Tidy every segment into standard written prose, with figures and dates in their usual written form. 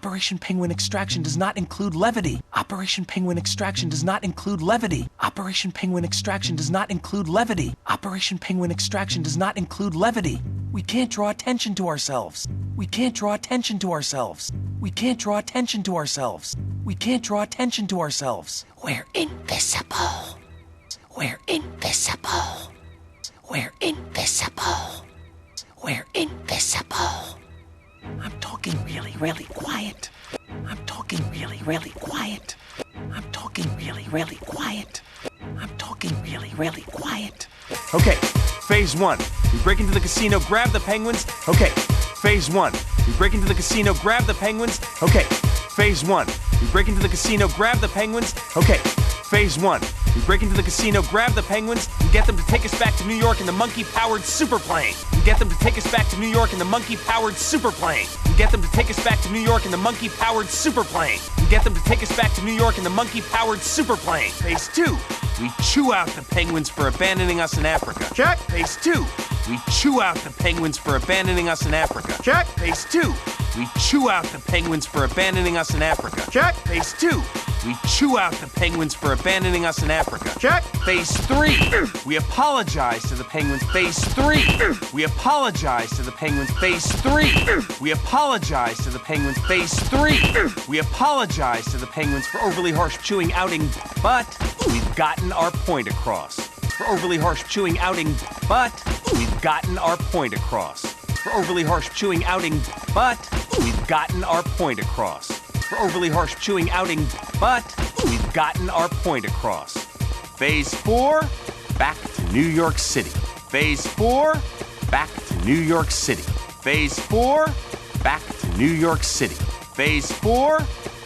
Operation Penguin Extraction does not include levity. Operation Penguin Extraction does not include levity. Operation Penguin Extraction does not include levity. Operation Penguin Extraction does not include levity. We can't draw attention to ourselves. We can't draw attention to ourselves. We can't draw attention to ourselves. We can't draw attention to ourselves. We're invisible. We're invisible. We're invisible. We're invisible. I'm talking really, really quiet. I'm talking really, really quiet. I'm talking really, really quiet. I'm talking really, really quiet. Okay, phase 1. We break into the casino, grab the penguins. Okay, phase 1. We break into the casino, grab the penguins. Okay, phase 1. We break into the casino, grab the penguins. Okay, phase 1. We break into the casino, grab the penguins, and get them to take us back to New York in the monkey-powered superplane. And get them to take us back to New York in the monkey-powered superplane. And get them to take us back to New York in the monkey-powered superplane. And get them to take us back to New York in the monkey-powered superplane. Phase 2. We chew out the penguins for abandoning us in Africa. Check. Phase 2. We chew out the penguins for abandoning us in Africa. Check. Phase 2. We chew out the penguins for abandoning us in Africa. Check. Phase 2. We chew out the penguins for abandoning us in Africa. Check. Phase 3. We apologize to the penguins. Phase 3. We apologize to the penguins. Phase 3. We apologize to the penguins. Phase 3. We apologize to the penguins for overly harsh chewing outing, but we've gotten our point across. For overly harsh chewing outing, but we've gotten our point across. For overly harsh chewing outing, but we've gotten our point across. For overly harsh chewing outing, but we've gotten our point across. Phase 4, back to New York City. Phase 4, back to New York City. Phase 4, back to New York City. Phase 4,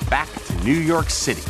back to New York City.